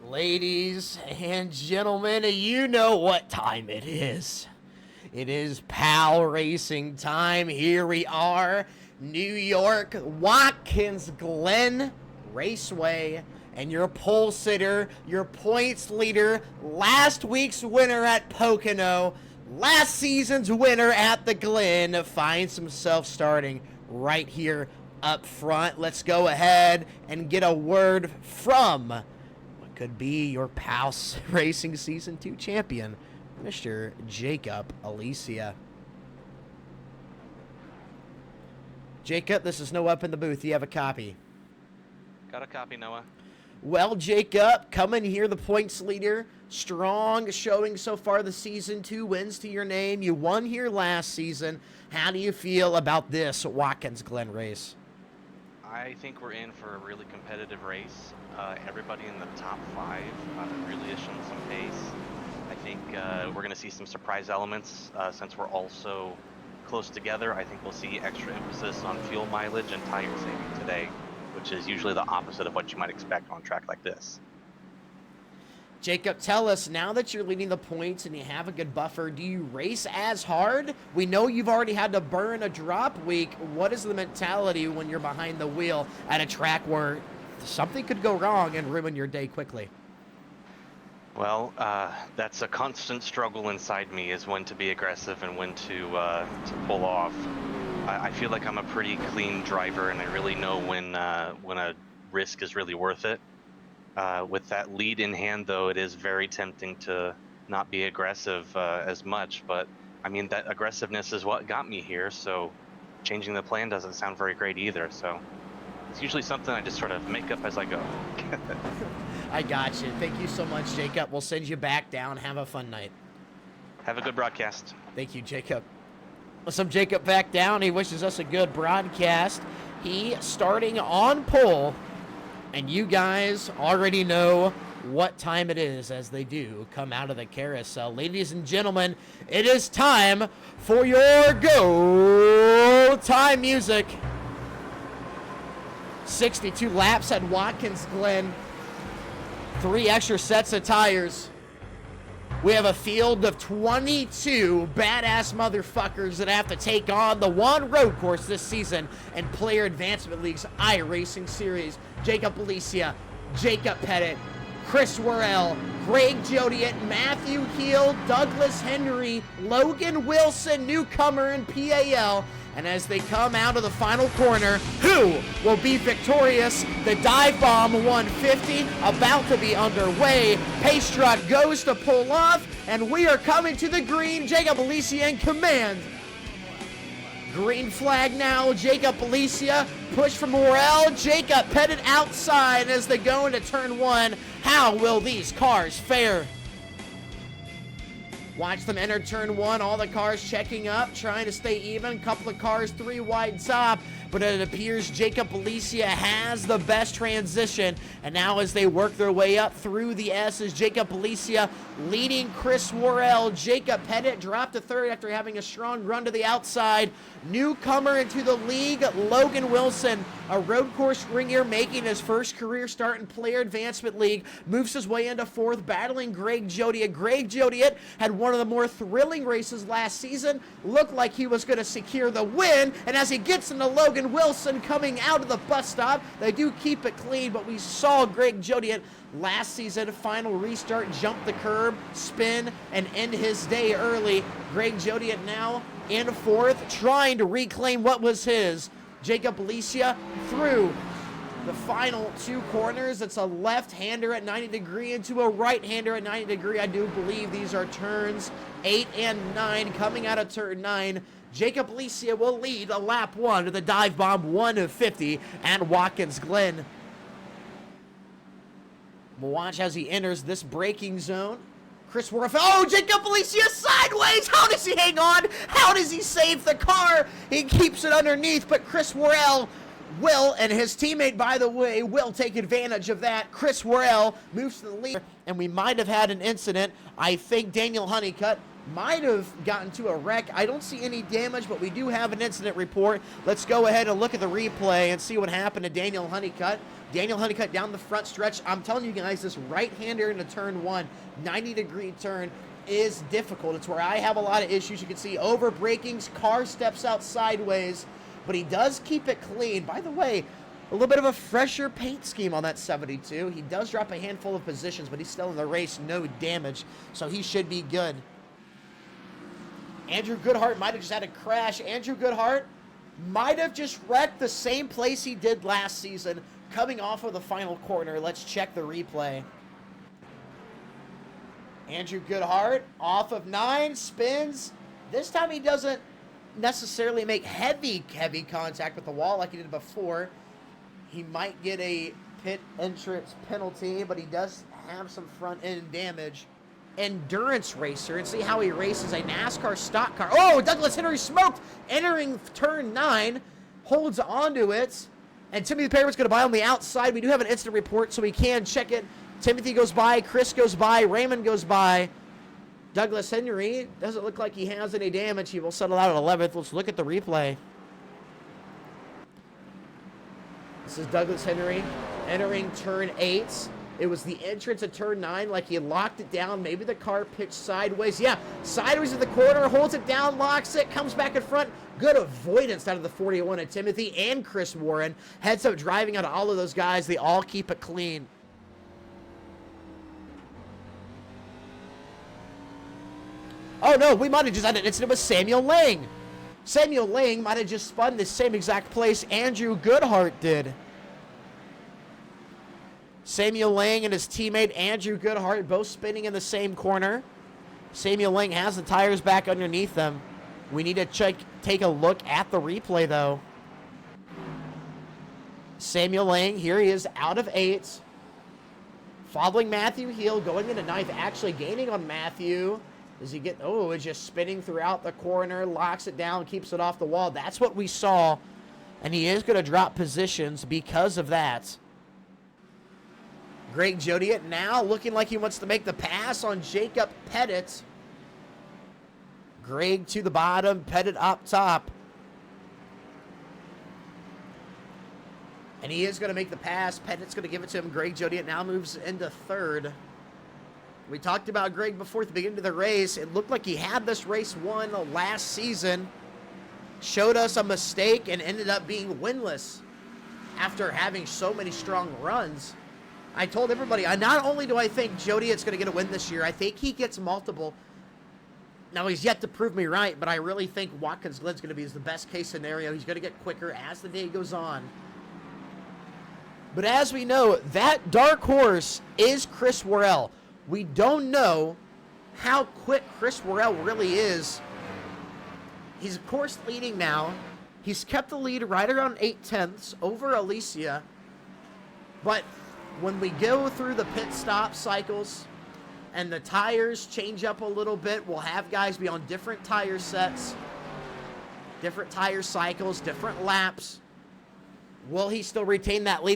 Ladies and gentlemen, you know what time it is. It is PAL Racing time. Here we are, New York, Watkins Glen Raceway, and your pole sitter, your points leader, last week's winner at Pocono, last season's winner at the Glen, finds himself starting right here up front. Let's go ahead and get a word from what could be your PAL Racing Season 2 champion, Mr. Jacob Alicia. Jacob, this is Noah up in the booth. You have a copy. Got a copy, Noah. Well, Jacob, coming here, the points leader. Strong showing so far this season. 2 wins to your name. You won here last season. How do you feel about this Watkins Glen race? I think we're in for a really competitive race. Everybody in the top 5 really is showing some pace. I think we're going to see some surprise elements since we're all so close together. I think we'll see extra emphasis on fuel mileage and tire saving today, which is usually the opposite of what you might expect on a track like this. Jacob, tell us, now that you're leading the points and you have a good buffer, do you race as hard? We know you've already had to burn a drop week. What is the mentality when you're behind the wheel at a track where something could go wrong and ruin your day quickly? Well, that's a constant struggle inside me, is when to be aggressive and when to pull off. I feel like I'm a pretty clean driver, and I really know when a risk is really worth it. With that lead in hand, though, it is very tempting to not be aggressive as much. But, I mean, that aggressiveness is what got me here, so changing the plan doesn't sound very great either. So it's usually something I just sort of make up as I go. I got you. Thank you so much, Jacob. We'll send you back down. Have a fun night. Have a good broadcast. Thank you, Jacob. Let's send Jacob back down. He wishes us a good broadcast. He starting on pole. And you guys already know what time it is as they do come out of the carousel. Ladies and gentlemen, it is time for your go time music. 62 laps at Watkins Glen. 3 extra sets of tires. We have a field of 22 badass motherfuckers that have to take on the one road course this season and Player Advancement League's iRacing Series. Jacob Alicia, Jacob Pettit, Chris Worrell, Greg Jodiet, Matthew Heel, Douglas Henry, Logan Wilson, newcomer in PAL. And as they come out of the final corner, who will be victorious? The Dive Bomb 150 about to be underway. Pace truck goes to pull off, and we are coming to the green. Jacob Alicia in command. Green flag now. Jacob Alicia, push from Worrell. Jacob Pettit outside as they go into turn 1. How will these cars fare? Watch them enter turn 1. All the cars checking up, trying to stay even. Couple of cars 3 wide top, but it appears Jacob Alicia has the best transition. And now as they work their way up through the S's, Jacob Alicia leading Chris Worrell. Jacob Pettit dropped to 3rd after having a strong run to the outside. Newcomer into the league, Logan Wilson, a road course ringer making his first career start in Player Advancement League, moves his way into 4th, battling Greg Jodiet. Greg Jodiet had one of the more thrilling races last season, looked like he was going to secure the win, and as he gets into Logan Wilson coming out of the bus stop, they do keep it clean, but we saw Greg Jodiet last season, final restart, jump the curb, spin, and end his day early. Greg Jodiet now in 4th, trying to reclaim what was his. Jacob Alicia through the final 2 corners. It's a left-hander at 90 degree into a right-hander at 90 degree. I do believe these are turns 8 and 9. Coming out of turn 9, Jacob Alicia will lead a lap 1 to the Dive Bomb 150 at Watkins Glen. We'll watch as he enters this braking zone. Chris Worrell, oh, Jacob Alicia sideways. How does he hang on? How does he save the car? He keeps it underneath, but Chris Worrell will, and his teammate, by the way, will take advantage of that. Chris Worrell moves to the lead, and we might have had an incident. I think Daniel Honeycutt might have gotten to a wreck. I don't see any damage, but we do have an incident report. Let's go ahead and look at the replay and see what happened to Daniel Honeycutt. Daniel Honeycutt down the front stretch. I'm telling you guys, this right-hander into turn 1, 90-degree turn, is difficult. It's where I have a lot of issues. You can see over brakings, car steps out sideways, but he does keep it clean. By the way, a little bit of a fresher paint scheme on that 72. He does drop a handful of positions, but he's still in the race, no damage, so he should be good. Andrew Goodhart might have just had a crash. Andrew Goodhart might have just wrecked the same place he did last season, coming off of the final corner. Let's check the replay. Andrew Goodhart off of 9, spins. This time he doesn't necessarily make heavy contact with the wall like he did before. He might get a pit entrance penalty, but he does have some front end damage. Endurance racer, and see how he races a NASCAR stock car. Oh, Douglas Henry smoked, entering turn 9, holds onto it, and Timothy Perryman's going to buy on the outside. We do have an incident report, so we can check it. Timothy goes by, Chris goes by, Raymond goes by. Douglas Henry doesn't look like he has any damage. He will settle out at 11th. Let's look at the replay. This is Douglas Henry entering turn 8. It was the entrance at turn 9, like he locked it down. Maybe the car pitched sideways. Yeah, sideways in the corner, holds it down, locks it, comes back in front. Good avoidance out of the 41 of Timothy and Chris Warren. Heads up driving out of all of those guys. They all keep it clean. Oh, no, we might have just had an incident with Samuel Lang. Samuel Lang might have just spun the same exact place Andrew Goodhart did. Samuel Lang and his teammate Andrew Goodhart both spinning in the same corner. Samuel Lang has the tires back underneath them. We need to take a look at the replay, though. Samuel Lang, here he is out of 8. Following Matthew Heel, going into 9th, actually gaining on Matthew. Does he get, oh, it's just spinning throughout the corner, locks it down, keeps it off the wall. That's what we saw, and he is going to drop positions because of that. Greg Jodiet now looking like he wants to make the pass on Jacob Pettit. Greg to the bottom, Pettit up top. And he is going to make the pass. Pettit's going to give it to him. Greg Jodiet now moves into 3rd. We talked about Greg before at the beginning of the race. It looked like he had this race won last season. Showed us a mistake and ended up being winless after having so many strong runs. I told everybody, not only do I think Jodiet's going to get a win this year, I think he gets multiple. Now, he's yet to prove me right, but I really think Watkins Glen's going to be the best case scenario. He's going to get quicker as the day goes on. But as we know, that dark horse is Chris Worrell. We don't know how quick Chris Worrell really is. He's, of course, leading now. He's kept the lead right around 8/10 over Alicia. But when we go through the pit stop cycles and the tires change up a little bit, we'll have guys be on different tire sets, different tire cycles, different laps. Will he still retain that lead?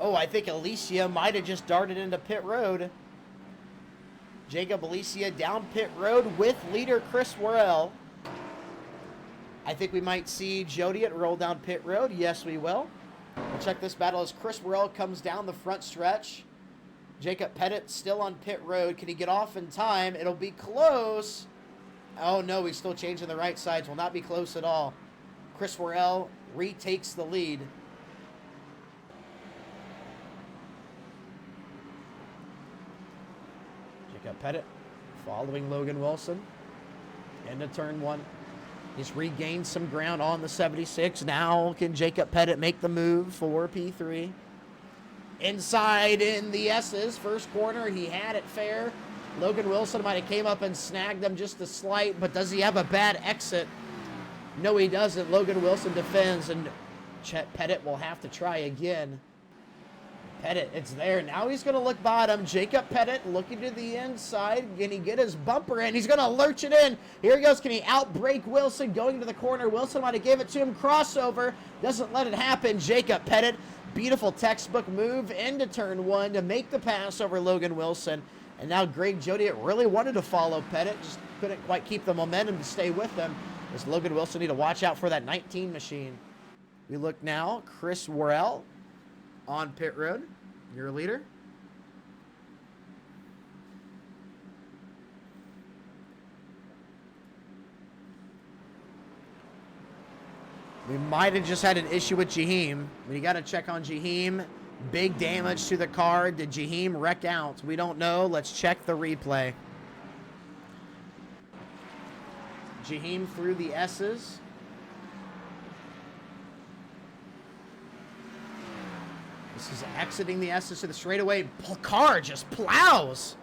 Oh, I think Alicia might have just darted into pit road. Jacob Alicia down pit road with leader Chris Worrell. I think we might see Jodiet roll down pit road. Yes, we will. We'll check this battle as Chris Worrell comes down the front stretch. Jacob Pettit still on pit road. Can he get off in time? It'll be close. Oh, no, he's still changing the right sides. Will not be close at all. Chris Worrell retakes the lead. Jacob Pettit following Logan Wilson into turn 1. He's regained some ground on the 76. Now can Jacob Pettit make the move for P3? Inside in the S's, first corner, he had it fair. Logan Wilson might have came up and snagged him just a slight, but does he have a bad exit? No, he doesn't. Logan Wilson defends, and Chet Pettit will have to try again. Pettit, it's there. Now he's going to look bottom. Jacob Pettit looking to the inside. Can he get his bumper in? He's going to lurch it in. Here he goes. Can he outbrake Wilson going to the corner? Wilson might have gave it to him. Crossover. Doesn't let it happen. Jacob Pettit, beautiful textbook move into turn 1 to make the pass over Logan Wilson. And now Greg Jodiet really wanted to follow Pettit, just couldn't quite keep the momentum to stay with him. As Logan Wilson need to watch out for that 19 machine. We look now, Chris Worrell on pit road, your leader. We might have just had an issue with Jaheim. We got to check on Jaheim. Big damage to the car. Did Jaheim wreck out? We don't know. Let's check the replay. Jaheim through the S's. This is exiting the S's to the straightaway. Car just plows.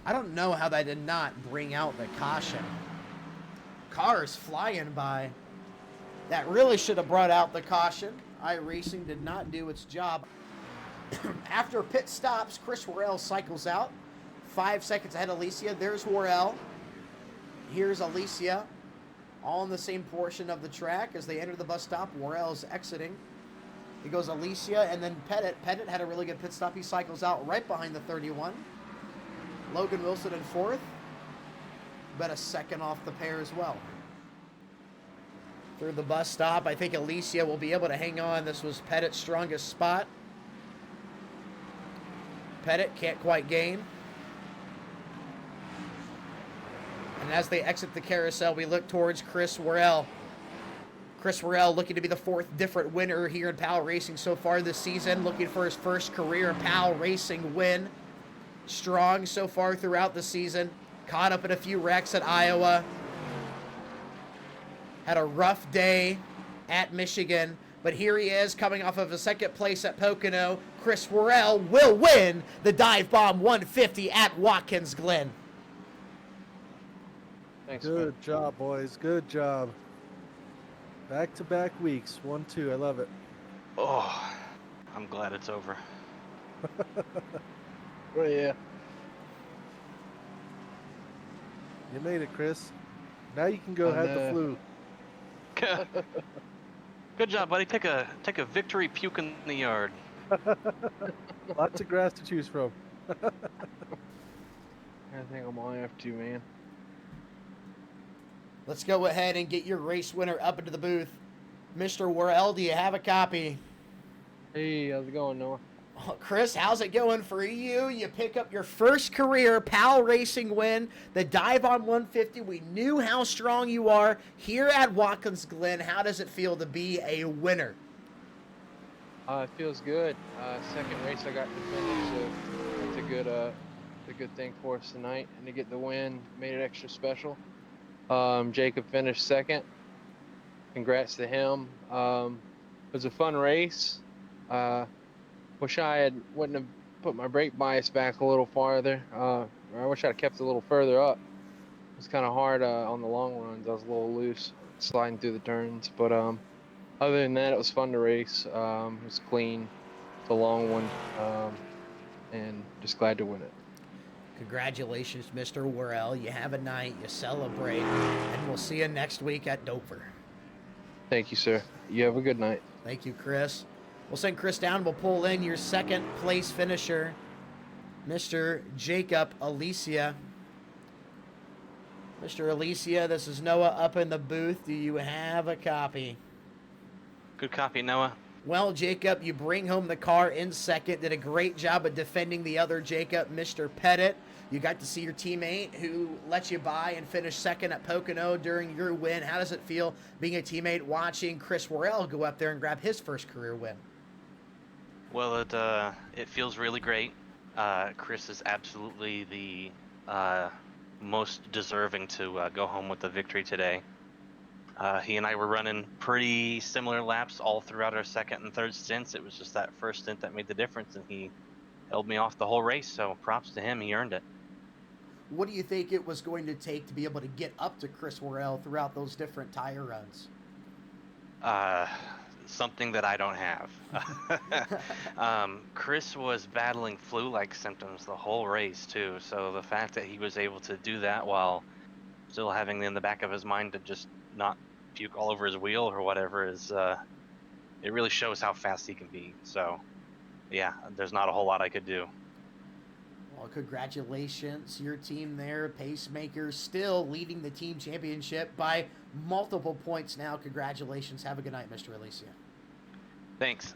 I don't know how that did not bring out the caution. Cars flying by. That really should have brought out the caution. iRacing did not do its job. After pit stops, Chris Worrell cycles out. 5 seconds ahead of Alicia. There's Worrell. Here's Alicia. All in the same portion of the track. As they enter the bus stop, Worrell's exiting. He goes Alicia and then Pettit. Pettit had a really good pit stop. He cycles out right behind the 31. Logan Wilson in 4th. But a second off the pair as well. Through the bus stop, I think Alicia will be able to hang on. This was Pettit's strongest spot. Pettit can't quite gain. And as they exit the carousel, we look towards Chris Worrell. Chris Worrell looking to be the 4th different winner here in PALracing so far this season. Looking for his first career PALracing win. Strong so far throughout the season. Caught up in a few wrecks at Iowa. Had a rough day at Michigan, but here he is coming off of a 2nd place at Pocono. Chris Worrell will win the Dive Bomb 150 at Watkins Glen. Thanks, Good man. job, boys. Good job. Back-to-back weeks. 1-2. I love it. Oh, I'm glad it's over. Oh, yeah. You made it, Chris. Now you can go have the flu. Good job, buddy. Take a victory puke in the yard. Lots of grass to choose from. I think I'm all have to, man. Let's go ahead and get your race winner up into the booth. Mr. Worrell, do you have a copy? Hey, how's it going, Noah? Oh, Chris, how's it going for you? You pick up your first career PALracing win, the Dive on 150. We knew how strong you are here at Watkins Glen. How does it feel to be a winner? It feels good. Second race I got to finish, so it's a good thing for us tonight. And to get the win made it extra special. Jacob finished 2nd. Congrats to him. It was a fun race. Wish I wouldn't have put my brake bias back a little farther. I wish I'd kept it a little further up. It was kind of hard on the long runs. I was a little loose sliding through the turns. But other than that, it was fun to race. It was clean. It's a long one. And just glad to win it. Congratulations, Mr. Worrell. You have a night. You celebrate. And we'll see you next week at Dover. Thank you, sir. You have a good night. Thank you, Chris. We'll send Chris down. We'll pull in your 2nd place finisher, Mr. Jacob Alicia. Mr. Alicia, this is Noah up in the booth. Do you have a copy? Good copy, Noah. Well, Jacob, you bring home the car in 2nd. Did a great job of defending the other Jacob, Mr. Pettit. You got to see your teammate who let you by and finish 2nd at Pocono during your win. How does it feel being a teammate watching Chris Worrell go up there and grab his first career win? Well, it feels really great. Chris is absolutely the most deserving to go home with the victory today. He and I were running pretty similar laps all throughout our 2nd and 3rd stints. It was just that first stint that made the difference, and he held me off the whole race, so props to him. He earned it. What do you think it was going to take to be able to get up to Chris Worrell throughout those different tire runs? Something that I don't have. Chris was battling flu-like symptoms the whole race, too, so the fact that he was able to do that while still having in the back of his mind to just not puke all over his wheel or whatever is, it really shows how fast he can be. So, yeah, there's not a whole lot I could do. Well, congratulations. Your team there, Pacemaker, still leading the team championship by multiple points now. Congratulations. Have a good night, Mr. Alicia. Thanks.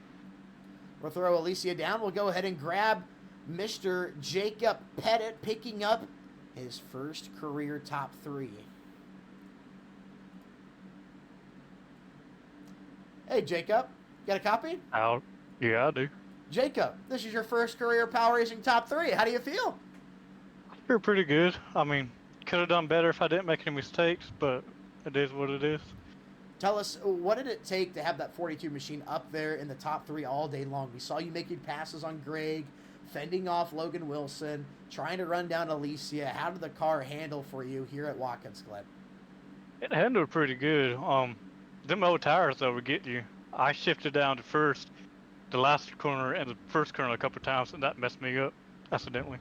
We'll throw Alicia down. We'll go ahead and grab Mr. Jacob Pettit, picking up his first career top 3. Hey, Jacob. Got a copy? Yeah, I do. Jacob, this is your first career PALracing top 3. How do you feel? I feel pretty good. I mean, could have done better if I didn't make any mistakes, but it is what it is. Tell us, what did it take to have that 42 machine up there in the top 3 all day long? We saw you making passes on Greg, fending off Logan Wilson, trying to run down Alicia. How did the car handle for you here at Watkins Glen? It handled pretty good. Them old tires, though, would get you. I shifted down to first, the last corner and the first corner a couple times, and that messed me up accidentally.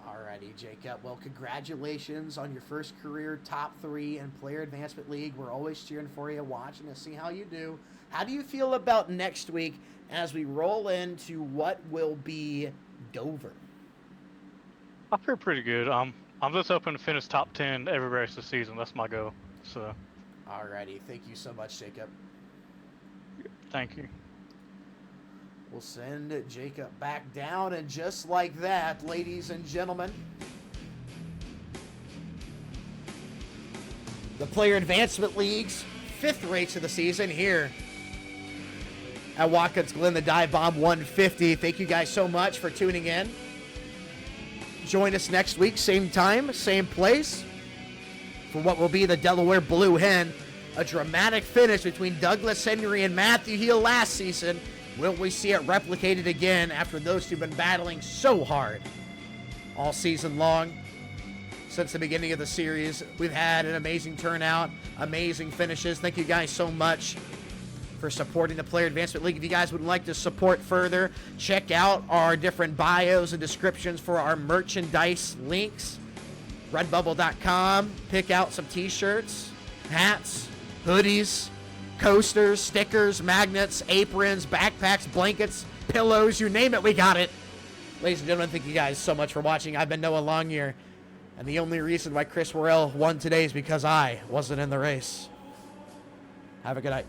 Alrighty, Jacob. Well, congratulations on your first career top 3 in Player Advancement League. We're always cheering for you, watching to see how you do. How do you feel about next week as we roll into what will be Dover? I feel pretty good. I'm just hoping to finish top 10 every race this season. That's my goal. So. Alrighty. Thank you so much, Jacob. Thank you. We'll send Jacob back down, and just like that, ladies and gentlemen, the Player Advancement League's 5th race of the season here at Watkins Glen, the Dive Bomb 150. Thank you guys so much for tuning in. Join us next week, same time, same place, for what will be the Delaware Blue Hen. A dramatic finish between Douglas Henry and Matthew Heel last season. Will we see it replicated again after those two have been battling so hard all season long? Since the beginning of the series, we've had an amazing turnout, amazing finishes. Thank you guys so much for supporting the Player Advancement League. If you guys would like to support further, check out our different bios and descriptions for our merchandise links. Redbubble.com. Pick out some t-shirts, hats, hoodies, coasters, stickers, magnets, aprons, backpacks, blankets, pillows, you name it, we got it. Ladies and gentlemen, thank you guys so much for watching. I've been Noah Longyear, and the only reason why Chris Worrell won today is because I wasn't in the race. Have a good night.